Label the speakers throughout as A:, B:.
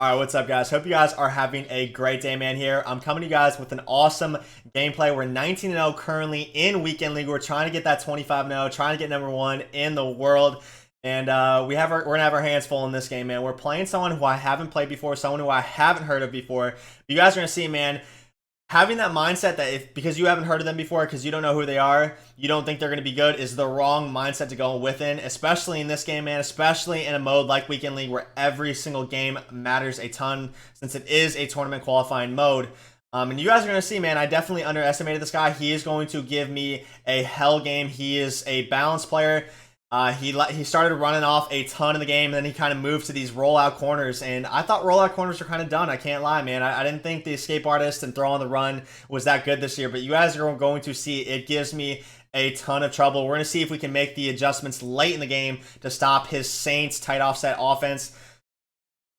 A: All right, what's up, guys? Hope you guys are having a great day, man. Here, I'm coming to you guys with an awesome gameplay. We're 19-0 currently in Weekend League. We're trying to get that 25-0, trying to get #1 in the world. And we're gonna have our hands full in this game, man. We're playing someone who I haven't played before, someone who I haven't heard of before. You guys are gonna see, man, having that mindset that because you haven't heard of them before, because you don't know who they are, you don't think they're going to be good, is the wrong mindset to go within, especially in this game, man, especially in a mode like Weekend League where every single game matters a ton since it is a tournament qualifying mode. And you guys are going to see, man, I definitely underestimated this guy. He is going to give me a hell game. He is a balanced player. He started running off a ton in the game, and then he kind of moved to these rollout corners, and I thought rollout corners were kind of done. I can't lie, man. I didn't think the escape artist and throw on the run was that good this year, but you guys are going to see it gives me a ton of trouble. We're going to see if we can make the adjustments late in the game to stop his Saints tight offset offense.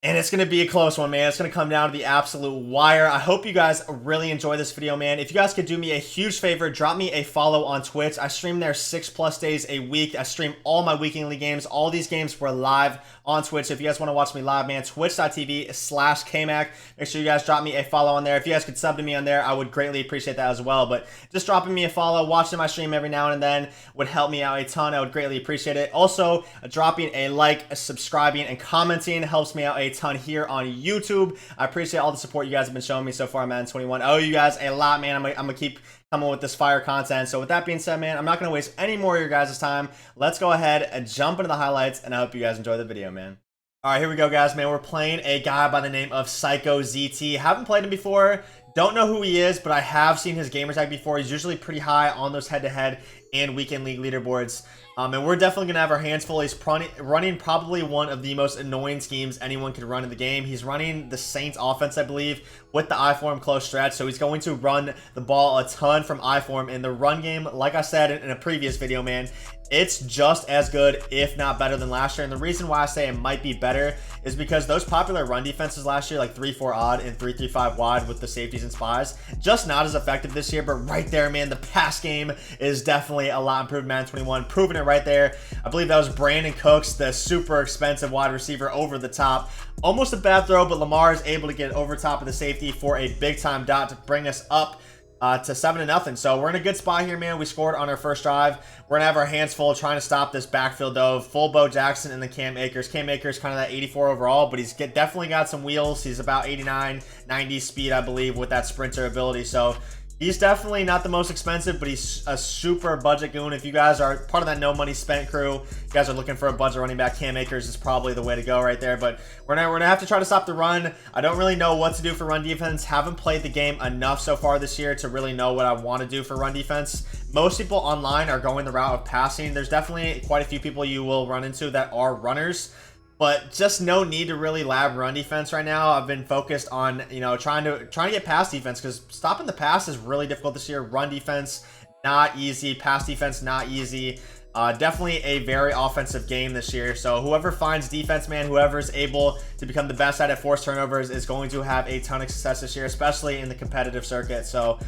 A: And it's going to be a close one, man. It's going to come down to the absolute wire. I hope you guys really enjoy this video, man. If you guys could do me a huge favor, drop me a follow on Twitch. I stream there 6+ days a week. I stream all my Weekend League games. All these games were live on Twitch. If you guys want to watch me live, man, twitch.tv/Kmac. Make sure you guys drop me a follow on there. If you guys could sub to me on there, I would greatly appreciate that as well. But just dropping me a follow, watching my stream every now and then would help me out a ton. I would greatly appreciate it. Also, dropping a like, subscribing, and commenting helps me out a ton here on YouTube. I appreciate all the support you guys have been showing me so far, Madden 21. I owe you guys a lot, man. I'm gonna keep coming with this fire content. So with that being said, man, I'm not gonna waste any more of your guys' time. Let's go ahead and jump into the highlights, and I hope you guys enjoy the video, man. All right, here we go, guys, man. We're playing a guy by the name of Psycho ZT. Haven't played him before. Don't know who he is, but I have seen his gamer tag before. He's usually pretty high on those head-to-head and Weekend League leaderboards. And we're definitely going to have our hands full. He's running probably one of the most annoying schemes anyone could run in the game. He's running the Saints offense, I believe, with the I-form close stretch. So he's going to run the ball a ton from I-form. In the run game, like I said in a previous video, man, it's just as good, if not better than last year. And the reason why I say it might be better is because those popular run defenses last year, like 3-4 odd and 3-3-5 wide with the safeties and spies, just not as effective this year. But right there, man, the pass game is definitely a lot improved. Madden 21 proving it right there. I believe that was Brandon Cooks, the super expensive wide receiver, over the top. Almost a bad throw, but Lamar is able to get over top of the safety for a big time dot to bring us up to 7-0. So we're in a good spot here, man. We scored on our first drive. We're gonna have our hands full trying to stop this backfield, though. Full Bo Jackson and the Cam Akers. Cam Akers kind of that 84 overall, but he's definitely got some wheels. He's about 89, 90 speed, I believe, with that sprinter ability. So he's definitely not the most expensive, but he's a super budget goon. If you guys are part of that no money spent crew, you guys are looking for a budget running back, Cam Akers is probably the way to go right there. But we're gonna have to try to stop the run. I don't really know what to do for run defense. Haven't played the game enough so far this year to really know what I want to do for run defense. Most people online are going the route of passing. There's definitely quite a few people you will run into that are runners, but just no need to really lab run defense right now. I've been focused on, you know, trying to get pass defense, because stopping the pass is really difficult this year. Run defense, not easy. Pass defense, not easy. Definitely a very offensive game this year. So whoever finds defense, man, whoever's able to become the best at it, force turnovers, is going to have a ton of success this year, especially in the competitive circuit. So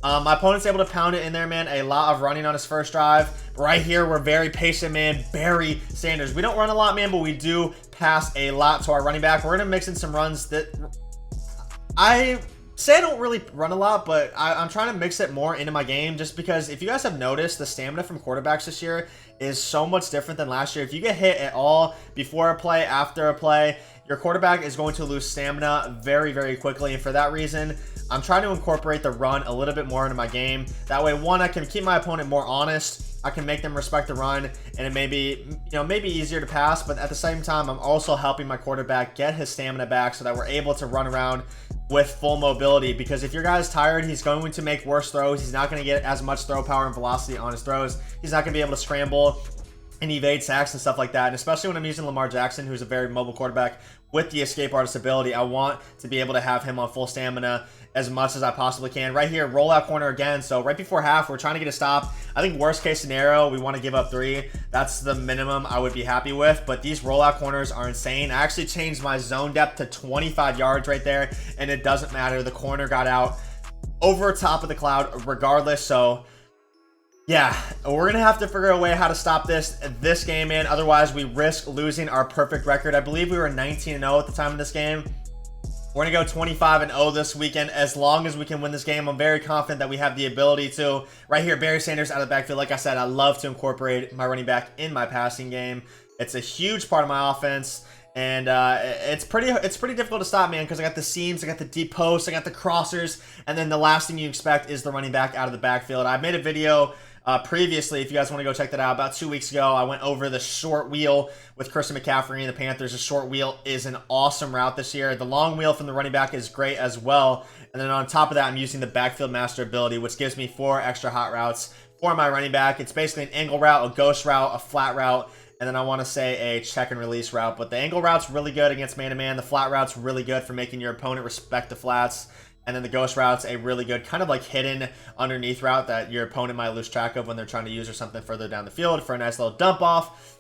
A: my opponent's able to pound it in there, man. A lot of running on his first drive. Right here, we're very patient, man. Barry Sanders. We don't run a lot, man, but we do pass a lot to our running back. We're going to mix in some runs that I say I don't really run a lot, but I'm trying to mix it more into my game, just because if you guys have noticed, the stamina from quarterbacks this year is so much different than last year. If you get hit at all before a play, after a play, your quarterback is going to lose stamina very, very quickly. And for that reason, I'm trying to incorporate the run a little bit more into my game. That way, one, I can keep my opponent more honest. I can make them respect the run, and it may be, you know, maybe easier to pass, but at the same time, I'm also helping my quarterback get his stamina back so that we're able to run around with full mobility. Because if your guy's tired, he's going to make worse throws. He's not going to get as much throw power and velocity on his throws. He's not going to be able to scramble and evade sacks and stuff like that. And especially when I'm using Lamar Jackson, who's a very mobile quarterback with the escape artist ability, I want to be able to have him on full stamina as much as I possibly can. Right here, rollout corner again. So right before half, we're trying to get a stop. I think worst case scenario, we want to give up 3. That's the minimum I would be happy with. But these rollout corners are insane. I actually changed my zone depth to 25 yards right there, and it doesn't matter. The corner got out over top of the cloud regardless. So yeah, we're going to have to figure a way how to stop this game, man. Otherwise, we risk losing our perfect record. I believe we were 19-0 at the time of this game. We're going to go 25-0 this weekend as long as we can win this game. I'm very confident that we have the ability to. Right here, Barry Sanders out of the backfield. Like I said, I love to incorporate my running back in my passing game. It's a huge part of my offense. And it's pretty difficult to stop, man, because I got the seams, I got the deep posts, I got the crossers, and then the last thing you expect is the running back out of the backfield. I made a video previously, if you guys want to go check that out, about 2 weeks ago. I went over the short wheel with Christian McCaffrey and the Panthers. The short wheel is an awesome route this year. The long wheel from the running back is great as well. And then on top of that, I'm using the backfield master ability, which gives me 4 extra hot routes for my running back. It's basically an angle route, a ghost route, a flat route, and then I want to say a check and release route. But the angle route's really good against man-to-man. The flat route's really good for making your opponent respect the flats. And then the ghost route's a really good kind of like hidden underneath route that your opponent might lose track of when they're trying to use or something further down the field for a nice little dump off.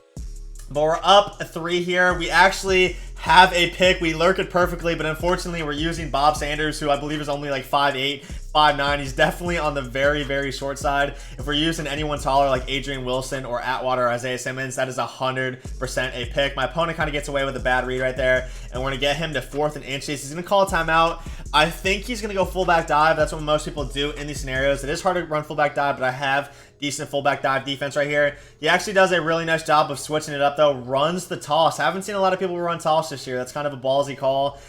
A: But we're up 3 here. We actually have a pick. We lurk it perfectly, but unfortunately we're using Bob Sanders, who I believe is only like 5'8", 5'9". He's definitely on the very, very short side. If we're using anyone taller like Adrian Wilson or Atwater or Isaiah Simmons, that is 100% a pick. My opponent kind of gets away with a bad read right there, and we're going to get him to 4th and inches. He's going to call a timeout. I think he's going to go fullback dive. That's what most people do in these scenarios. It is hard to run fullback dive, but I have decent fullback dive defense right here. He actually does a really nice job of switching it up, though. Runs the toss. I haven't seen a lot of people run toss this year. That's kind of a ballsy call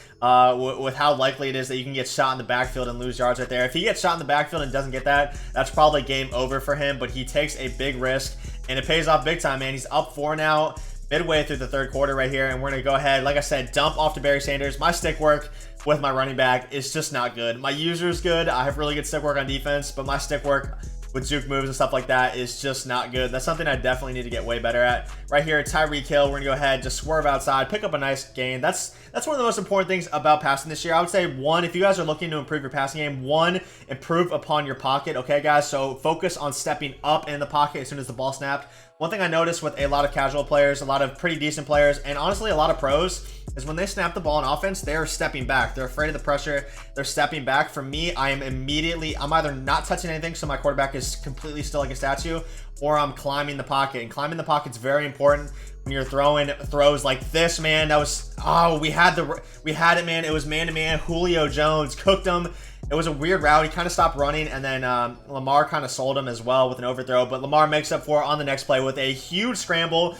A: with how likely it is that you can get shot in the backfield and lose yards right there. If he gets shot in the backfield and doesn't get that, that's probably game over for him, but he takes a big risk, and it pays off big time, man. He's up 4 now, midway through the 3rd quarter right here, and we're going to go ahead, like I said, dump off to Barry Sanders. My stick work with my running back is just not good. My user is good. I have really good stick work on defense, but my stick work with juke moves and stuff like that is just not good. That's something I definitely need to get way better at. Right here, Tyreek Hill, we're gonna go ahead, just swerve outside, pick up a nice gain. That's one of the most important things about passing this year. I would say, 1, if you guys are looking to improve your passing game, 1, improve upon your pocket, okay, guys? So focus on stepping up in the pocket as soon as the ball snapped. One thing I noticed with a lot of casual players, a lot of pretty decent players, and honestly a lot of pros, is when they snap the ball in offense, they're stepping back. They're afraid of the pressure. They're stepping back. For me, I'm either not touching anything, so my quarterback is completely still like a statue, or I'm climbing the pocket. And climbing the pocket's very important when you're throwing throws like this, man. That was, we had it, man. It was man-to-man. Julio Jones cooked him. It was a weird route. He kind of stopped running, and then Lamar kind of sold him as well with an overthrow. But Lamar makes up for it on the next play with a huge scramble.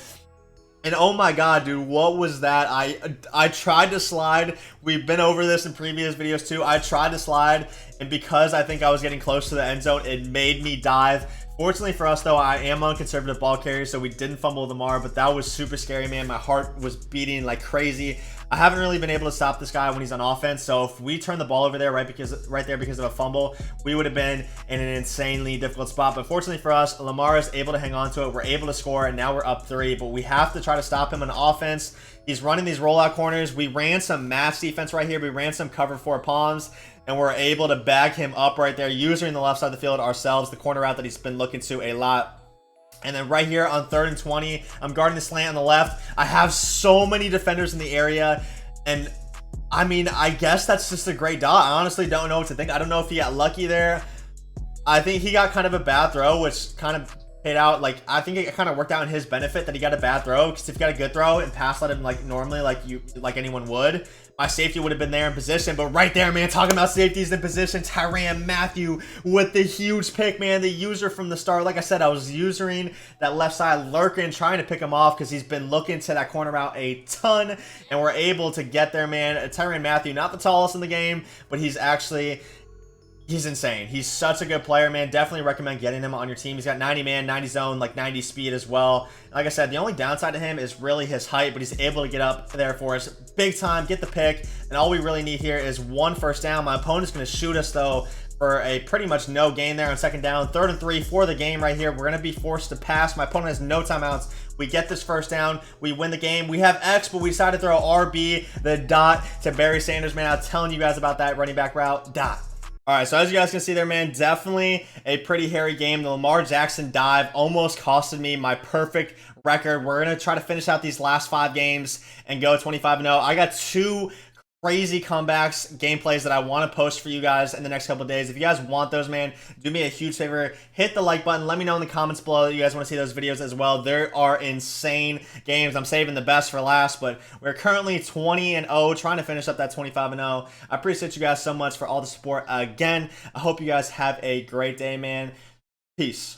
A: And oh my god, dude, what was that? I tried to slide. We've been over this in previous videos too. I tried to slide, and because I think I was getting close to the end zone, it made me dive. Fortunately for us, though, I am on conservative ball carrier, so we didn't fumble Lamar, but that was super scary, man. My heart was beating like crazy. I haven't really been able to stop this guy when he's on offense, so if we turn the ball over there right there because of a fumble, we would have been in an insanely difficult spot. But fortunately for us, Lamar is able to hang on to it. We're able to score, and now we're up 3, but we have to try to stop him on offense. He's running these rollout corners. We ran some match defense right here. We ran some cover 4 palms, and we're able to bag him up right there, using the left side of the field ourselves, the corner route that he's been looking to a lot. And then right here on 3rd and 20, I'm guarding the slant on the left. I have so many defenders in the area, and I mean, I guess that's just a great dot. I honestly don't know what to think. I don't know if he got lucky there. I think he got kind of a bad throw, which kind of paid out. Like, I think it kind of worked out in his benefit that he got a bad throw, because if you got a good throw and pass let him like normally, like anyone would, my safety would have been there in position. But right there, man, talking about safeties in position, Tyrann Mathieu with the huge pick, man. The user from the start. Like I said, I was using that left side lurking, trying to pick him off because he's been looking to that corner route a ton, and we're able to get there, man. Tyrann Mathieu, not the tallest in the game, but he's insane. He's such a good player, man. Definitely recommend getting him on your team. He's got 90 man, 90 zone, like 90 speed as well. Like I said, the only downside to him is really his height, but he's able to get up there for us big time, get the pick, and all we really need here is 1 first down. My opponent's going to shoot us, though, for a pretty much no gain there on 2nd down. 3rd and 3 for the game right here. We're going to be forced to pass. My opponent has no timeouts. We get this first down. We win the game. We have X, but we decided to throw RB, the dot, to Barry Sanders, man. I was telling you guys about that running back route. Dot. All right, so as you guys can see there, man, definitely a pretty hairy game. The Lamar Jackson dive almost costed me my perfect record. We're going to try to finish out these last 5 games and go 25-0. I got 2 crazy comebacks, gameplays that I want to post for you guys in the next couple of days. If you guys want those, man, do me a huge favor. Hit the like button. Let me know in the comments below that you guys want to see those videos as well. There are insane games. I'm saving the best for last, but we're currently 20-0, trying to finish up that 25-0. I appreciate you guys so much for all the support again. I hope you guys have a great day, man. Peace.